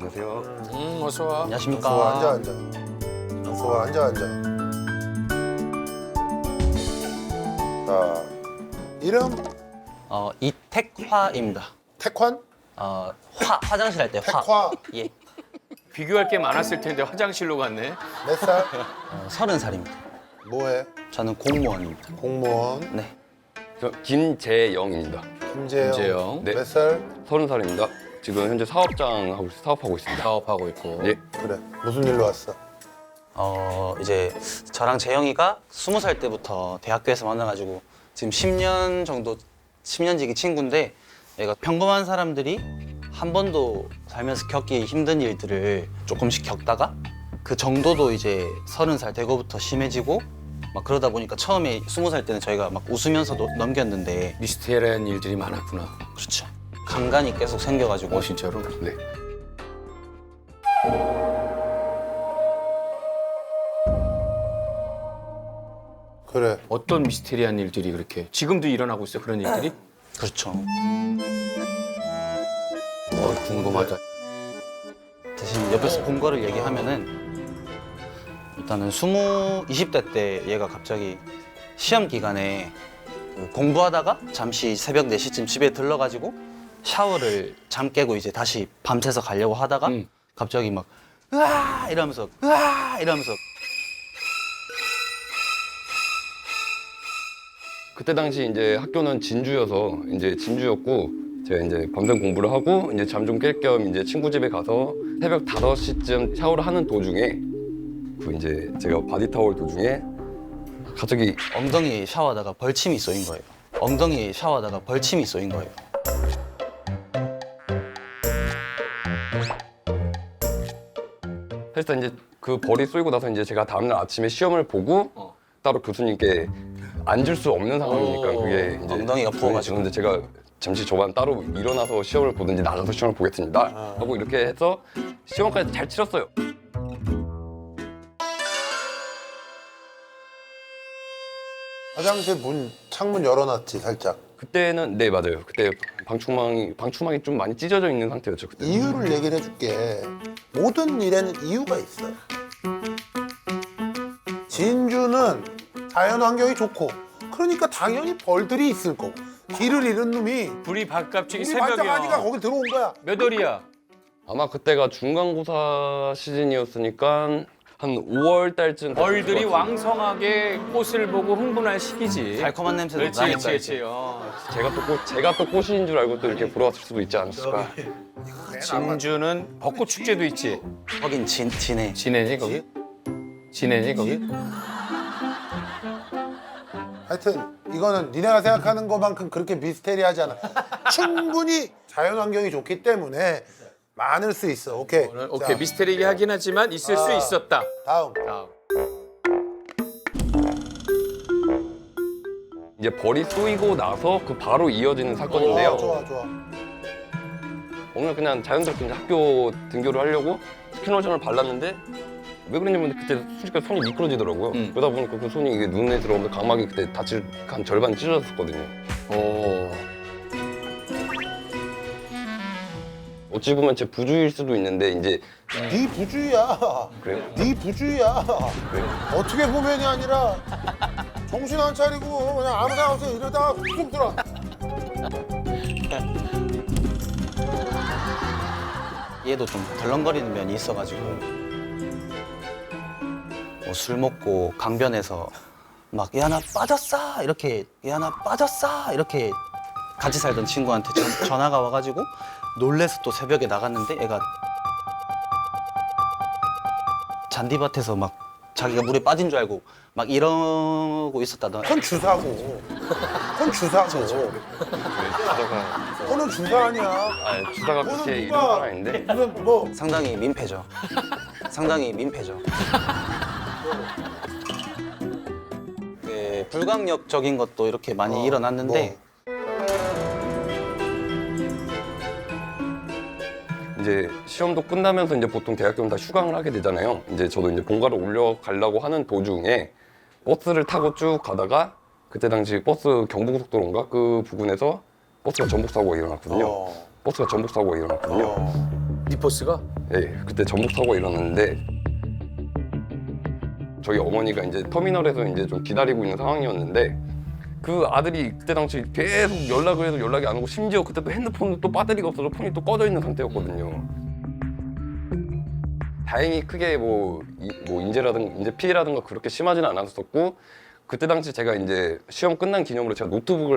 안녕하세요. 어서 와. 안녕하십니까. 소아 앉아. 소아 앉아. 자, 이름 이택화입니다. 태환? 화장실 할 때 화. 태화. 예. 비교할 게 많았을 텐데 화장실로 갔네. 몇 살? 30살입니다. 뭐해? 저는 공무원입니다. 공무원. 네. 저 김재영입니다. 김재영. 김재영. 네. 몇 살? 30살입니다. 지금 현재 사업하고 있습니다. 사업하고 있고. 예. 그래. 무슨 일로 왔어? 이제 저랑 재영이가 20살 때부터 대학교에서 만나가지고 지금 10년 정도 10년지기 친구인데 얘가 평범한 사람들이 한 번도 살면서 겪기 힘든 일들을 조금씩 겪다가 그 정도도 이제 30살 되고부터 심해지고 막 그러다 보니까 처음에 20살 때는 저희가 막 웃으면서 넘겼는데 미스테리한 일들이 많았구나. 그렇죠. 강간이 계속 생겨가지고 진짜로? 네. 그래. 어떤 미스테리한 일들이 그렇게 지금도 일어나고 있어 그런 일들이? 그렇죠. 궁금하다. 대신 옆에서 본 거를 얘기하면은 일단은 20대 때 얘가 갑자기 시험 기간에 그 공부하다가 잠시 새벽 4시쯤 집에 들러가지고 샤워를 잠 깨고 이제 다시 밤새서 가려고 하다가 갑자기 막 으아 이러면서 그때 당시 이제 학교는 진주였고 제가 이제 밤샘 공부를 하고 이제 잠 좀 깰 겸 이제 친구 집에 가서 새벽 5시쯤 샤워를 하는 도중에 그 이제 제가 바디 타월 도중에 갑자기 엉덩이 샤워하다가 벌침이 쏘인 거예요. 엉덩이 샤워하다가 벌침이 쏘인 거예요. 사실상 이제 그 벌이 쏘이고 나서 이제 제가 다음날 아침에 시험을 보고 따로 교수님께 앉을 수 없는 상황이니까 그게 이제 엉덩이가 부어가지고. 근데 제가 잠시 저만 따로 일어나서 시험을 보든지 나가서 시험을 보겠습니다 하고 이렇게 해서 시험까지 잘 치렀어요. 화장실 창문 열어놨지 살짝. 그때는 네 맞아요. 그때 방충망이 좀 많이 찢어져 있는 상태였죠 그때. 이유를 얘기를 해줄게. 모든 일에는 이유가 있어. 진주는 자연 환경이 좋고 그러니까 당연히 벌들이 있을 거고 길을 잃은 놈이 불이 바깥쪽이 우리 발작하니까 새벽이야. 거기 들어온 거야. 몇 월이야? 아마 그때가 중간고사 시즌이었으니까 한 5월 달쯤 벌들이 왕성하게 꽃을 보고 흥분할 시기지. 달콤한 냄새도 그렇지, 나니까 그렇지, 이제. 그렇지. 제가 또 꽃인 줄 알고 또 이렇게 보러 왔을 수도 있지 않았을까. 진주는 벚꽃 축제도 있지. 거긴 진해. 지내니 거기? 지내니 거기? 하여튼 이거는 니네가 생각하는 것만큼 그렇게 미스테리하지 않아. 충분히 자연 환경이 좋기 때문에 많을 수 있어. 오케이. 오케이 자, 미스테리하게 하긴 하지만 있을 수 있었다. 다음. 다음. 이제 벌이 쏘이고 나서 그 바로 이어지는 사건인데요. 좋아. 오늘 그냥 자연스럽게 이제 학교 등교를 하려고 스킨로션을 발랐는데 왜 그랬냐면 그때 솔직히 손이 미끄러지더라고요. 그러다 보니까 그 손이 이게 눈에 들어오면서 각막이 그때 한 절반 찢어졌었거든요. 어찌 보면 제 부주의일 수도 있는데 이제 네 부주의야. 그래요? 네 부주의야. 그래요? 어떻게 보면이 아니라 정신 안 차리고 그냥 아무 생각 없이 이러다가 쑥 들어. 얘도 좀 덜렁거리는 면이 있어가지고 뭐 술 먹고 강변에서 막 야 나 빠졌어 이렇게 야 나 빠졌어 이렇게 같이 살던 친구한테 전화가 와가지고 놀래서 또 새벽에 나갔는데 애가 잔디밭에서 막 자기가 물에 빠진 줄 알고 막 이러고 있었다던. 그건 주사고. 그건 주사고. 주사가 그거는 주사 아니야. 주사가 그거는 그렇게 이런 건 누가 아닌데 무슨 뭐 상당히 민폐죠. 상당히 민폐죠. 불강력적인 것도 이렇게 많이 일어났는데 이제 시험도 끝나면서 이제 보통 대학교는 다 휴강을 하게 되잖아요. 이제 저도 이제 본가를 올려가려고 하는 도중에 버스를 타고 쭉 가다가 그때 당시 버스 경부고속도로인가 그 부근에서 버스가 전복 사고가 일어났거든요. 버스가 전복 사고가 일어났거든요. 네 버스가? 네, 그때 전복 사고가 일어났는데 저희 어머니가 이제 터미널에서 이제 좀 기다리고 있는 상황이었는데 그 아들이 그때 당시 계속 연락을 해도 연락이 안 오고 심지어 그때 또 핸드폰도 또 배터리가 없어서 폰이 또 꺼져 있는 상태였거든요. 다행히 크게 뭐 인재 피해라든가 그렇게 심하지는 않았었고 그때 당시 제가 이제 시험 끝난 기념으로 제가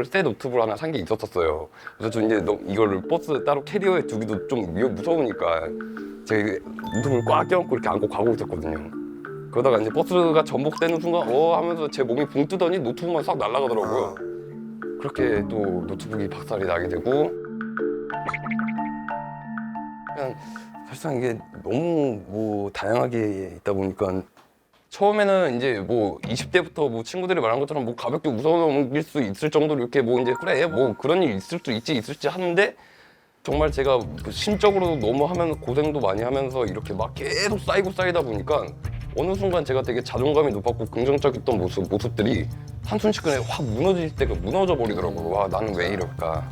새 노트북을 하나 산 게 있었어요. 그래서 저 이제 이거를 버스 따로 캐리어에 두기도 좀 무서우니까 제가 이게 노트북을 꽉 껴안고 이렇게 안고 가고 있었거든요. 그러다가 이제 버스가 전복되는 순간 하면서 제 몸이 붕 뜨더니 노트북만 싹 날아가더라고요. 그렇게 또 노트북이 박살이 나게 되고 그냥 사실상 이게 너무 뭐 다양하게 있다 보니까 처음에는 이제 뭐 20대부터 뭐 친구들이 말한 것처럼 뭐 가볍게 웃어넘길 수 있을 정도로 이렇게 뭐 이제 그래 뭐 그런 일 있을 수 있을지 하는데 정말 제가 심적으로 너무 하면서 고생도 많이 하면서 이렇게 막 계속 쌓이다 보니까 어느 순간 제가 되게 자존감이 높았고 긍정적이었던 모습들이 한순식간에 확 무너질 때가 무너져 버리더라고요. 와 나는 왜 이럴까.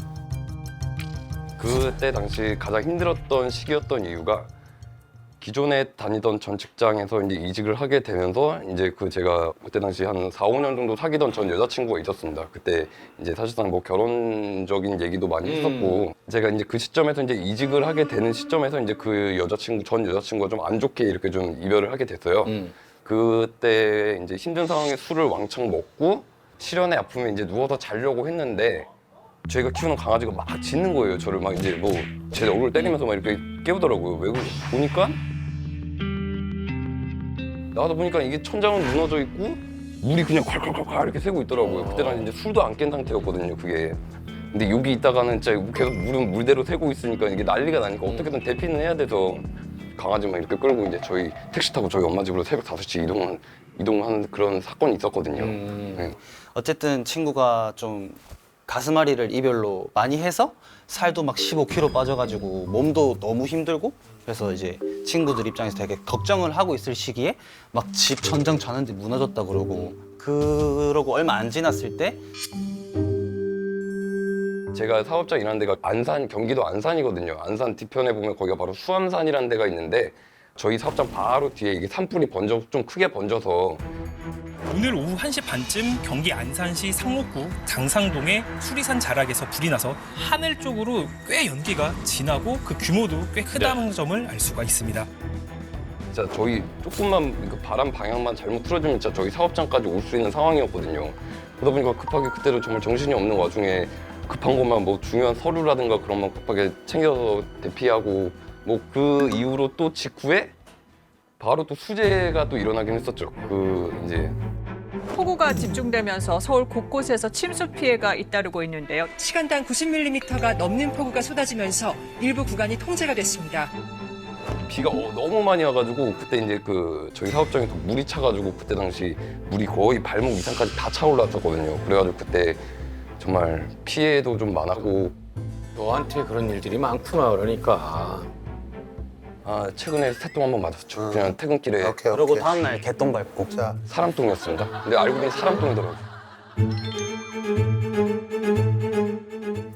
그때 당시 가장 힘들었던 시기였던 이유가 기존에 다니던 전 직장에서 이제 이직을 하게 되면서 이제 제가 그때 당시 한 4, 5년 정도 사귀던 전 여자친구가 있었습니다. 그때 이제 사실상 뭐 결혼적인 얘기도 많이 했었고 제가 이제 그 시점에서 이제 이직을 하게 되는 시점에서 이제 전 여자친구가 좀 안 좋게 이렇게 좀 이별을 하게 됐어요. 그때 이제 힘든 상황에 술을 왕창 먹고 실연의 아픔에 이제 누워서 자려고 했는데 저희가 키우는 강아지가 막 짖는 거예요. 저를 막 이제 뭐 제 얼굴 때리면서 막 이렇게 깨우더라고요. 왜 보니까 나가서 보니까 이게 천장은 무너져 있고 물이 그냥 콸콸콸콸 이렇게 새고 있더라고요. 그때는 이제 술도 안 깬 상태였거든요. 그게. 근데 여기 있다가는 진짜 계속 물은 물대로 새고 있으니까 이게 난리가 나니까 어떻게든 대피는 해야 돼서 강아지만 이렇게 끌고 이제 저희 택시 타고 저희 엄마 집으로 새벽 5시에 이동하는 그런 사건이 있었거든요. 네. 어쨌든 친구가 좀 가슴앓이를 이별로 많이 해서 살도 막 15kg 빠져가지고 몸도 너무 힘들고 그래서 이제 친구들 입장에서 되게 걱정을 하고 있을 시기에 막 집 천장 자는데 무너졌다 그러고 얼마 안 지났을 때 제가 사업자 일하는 데가 경기도 안산이거든요. 안산 뒤편에 보면 거기가 바로 수암산이라는 데가 있는데 저희 사업장 바로 뒤에 이게 산불이 좀 크게 번져서 오늘 오후 1시 반쯤 경기 안산시 상록구 장상동의 수리산 자락에서 불이 나서 하늘 쪽으로 꽤 연기가 진하고 그 규모도 꽤 크다는 점을 알 수가 있습니다. 진짜 저희 조금만 그 바람 방향만 잘못 틀어주면 진짜 저희 사업장까지 올 수 있는 상황이었거든요. 그러다 보니까 급하게 그때도 정말 정신이 없는 와중에 급한 것만 뭐 중요한 서류라든가 그런 만 급하게 챙겨서 대피하고 뭐 그 이후로 또 직후에 바로 또 수재가 또 일어나긴 했었죠. 이제 폭우가 집중되면서 서울 곳곳에서 침수 피해가 잇따르고 있는데요. 시간당 90mm가 넘는 폭우가 쏟아지면서 일부 구간이 통제가 됐습니다. 비가 너무 많이 와가지고 그때 이제 저희 사업장에서 물이 차가지고 그때 당시 물이 거의 발목 이상까지 다 차올랐었거든요. 그래가지고 그때 정말 피해도 좀 많았고 너한테 그런 일들이 많구나 그러니까. 최근에 새똥 한번 맞았죠. 그냥 퇴근길에 오케이. 그러고 다음날 개똥 밟고 자, 사람똥이었습니다. 근데 알고 보니 사람똥이더라고요.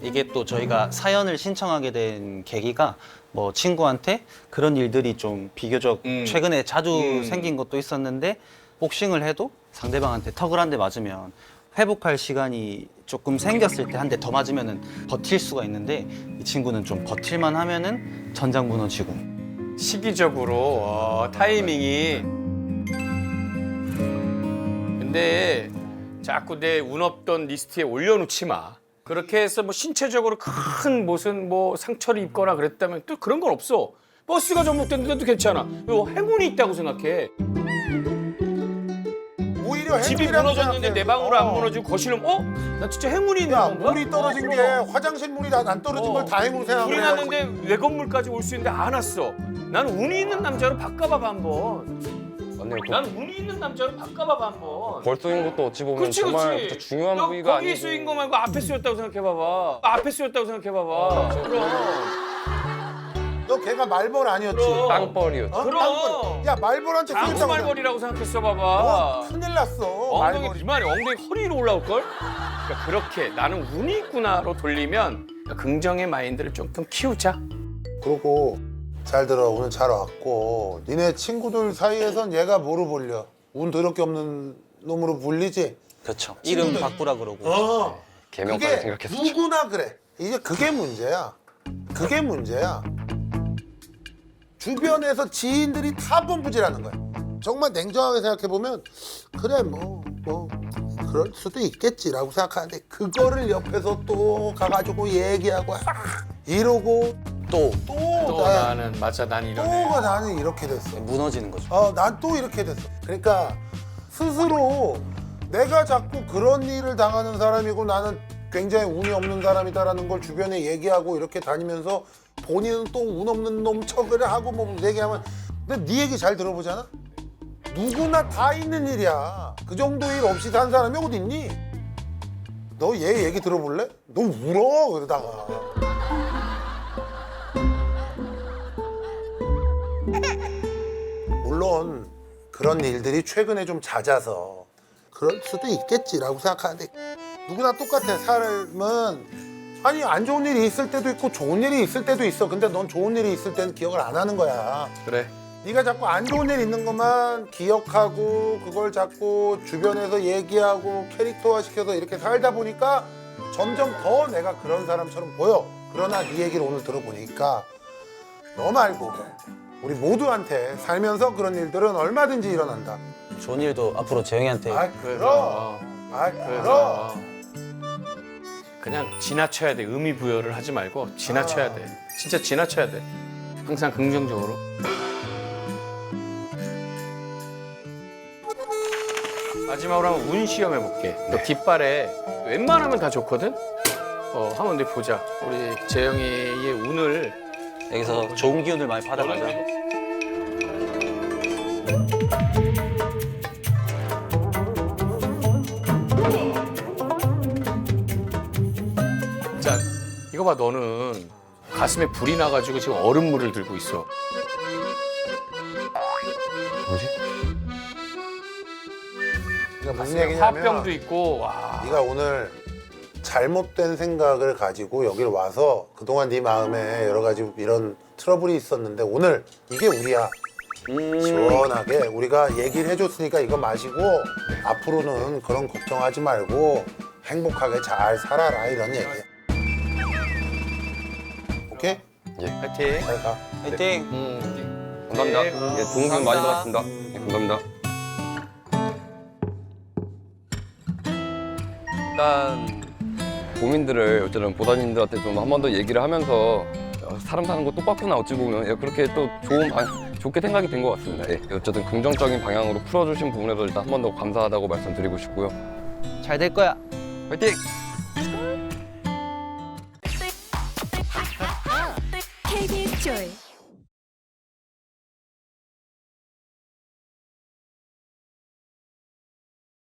이게 또 저희가 사연을 신청하게 된 계기가 뭐 친구한테 그런 일들이 좀 비교적 최근에 자주 생긴 것도 있었는데 복싱을 해도 상대방한테 턱을 한 대 맞으면 회복할 시간이 조금 생겼을 때 한 대 더 맞으면은 버틸 수가 있는데 이 친구는 좀 버틸만 하면은 전장 무너지고 시기적으로 타이밍이. 근데 자꾸 내 운 없던 리스트에 올려놓지 마. 그렇게 해서 뭐 신체적으로 큰 무슨 뭐 상처를 입거나 그랬다면 또 그런 건 없어. 버스가 전복됐는데도 괜찮아. 이거 행운이 있다고 생각해. 오히려 집이 행운이라고 무너졌는데 내 생각해. 방으로 안 무너지고 거실은 나 진짜 행운이 있는 야, 건가? 물이 떨어진 게 화장실 물이 안 떨어진 걸 다행으로 생각을 불이 해. 났는데 외건물까지 올 수 있는데 안 왔어. 난 운이 있는 남자로 바꿔봐봐 한번. 맞네요. 난 운이 있는 남자로 바꿔봐봐 한번. 벌써인 것도 어찌 보면 그치 정말 그치. 진짜 중요한 너 부위가 거기에 아니고 쓰인 거 말고 앞에 쓰였다고 생각해봐봐. 앞에 쓰였다고 생각해봐봐. 그럼. 너 걔가 말벌 아니었지? 그럼. 땅벌이었죠. 어? 그럼. 땅벌. 야 말벌한테 장수 쏘겠다고 말벌이라고 생각했어 봐봐. 어, 큰일 났어. 엉덩이 말벌이. 비만이 엉덩이 허리로 올라올 걸? 그러니까 그렇게 나는 운이 있구나로 돌리면 긍정의 마인드를 조금 키우자. 그러고 잘 들어. 오늘 잘 왔고 니네 친구들 사이에선 얘가 뭐로 불려? 운 더럽게 없는 놈으로 불리지? 그렇죠. 이름 바꾸라 그러고. 어. 개명까지 그게 생각했었죠. 누구나 그래. 이제 그게 문제야. 그게 문제야. 주변에서 지인들이 다 범부질하는 거야. 정말 냉정하게 생각해 보면 그래 뭐 그럴 수도 있겠지라고 생각하는데 그거를 옆에서 또 가가지고 얘기하고 이러고 또 또 나는 맞아 난 이러네. 또가 나는 이렇게 됐어. 무너지는 거죠. 난 또 이렇게 됐어. 그러니까 스스로 내가 자꾸 그런 일을 당하는 사람이고 나는 굉장히 운이 없는 사람이다라는 걸 주변에 얘기하고 이렇게 다니면서 본인은 또 운 없는 놈 척을 하고 뭐 얘기하면 근데 네 얘기 잘 들어보잖아? 누구나 다 있는 일이야. 그 정도 일 없이 산 사람이 어디 있니? 너 얘 얘기 들어볼래? 너 울어 그러다가. 물론 그런 일들이 최근에 좀 잦아서 그럴 수도 있겠지라고 생각하는데 누구나 똑같아. 삶은 아니 안 좋은 일이 있을 때도 있고 좋은 일이 있을 때도 있어. 근데 넌 좋은 일이 있을 때는 기억을 안 하는 거야. 그래. 네가 자꾸 안 좋은 일 있는 것만 기억하고 그걸 자꾸 주변에서 얘기하고 캐릭터화 시켜서 이렇게 살다 보니까 점점 더 내가 그런 사람처럼 보여. 그러나 네 얘기를 오늘 들어보니까 너 말고 우리 모두한테 살면서 그런 일들은 얼마든지 일어난다. 좋은 일도 앞으로 재영이한테 아 그럼. 아 그럼. 그래서 그냥 지나쳐야 돼. 의미 부여를 하지 말고 지나쳐야 돼. 진짜 지나쳐야 돼. 항상 긍정적으로. 마지막으로 한번 운 시험 해볼게. 너 깃발에 웬만하면 다 좋거든? 한번 내 보자. 우리 재영이의 운을. 여기서 좋은 기운을 많이 받아가자. 자, 이거 봐. 너는 가슴에 불이 나가지고 지금 얼음물을 들고 있어. 뭐지? 그러니까 무슨 가슴에 얘기냐면 화병도 있고. 와. 네가 오늘 잘못된 생각을 가지고 여길 와서 그동안 네 마음에 여러 가지 이런 트러블이 있었는데 오늘 이게 우리야. 시원하게 우리가 얘기를 해줬으니까 이거 마시고 앞으로는 그런 걱정하지 말고 행복하게 잘 살아라 이런 얘기야. 오케이? 파이팅. 잘 가. 화이팅! 감사합니다. 네, 예, 좋은 기운 많이 받았습니다. 예, 감사합니다. 일단 고민들을 어쨌든 보다님들한테 좀 한 번 더 얘기를 하면서 사람 사는 거 똑같구나 어찌 보면 예, 그렇게 또 좋게 생각이 된 것 같습니다. 예, 어쨌든 긍정적인 방향으로 풀어주신 부분에서 일단 한 번 더 감사하다고 말씀드리고 싶고요. 잘 될 거야. 화이팅! KBS 조이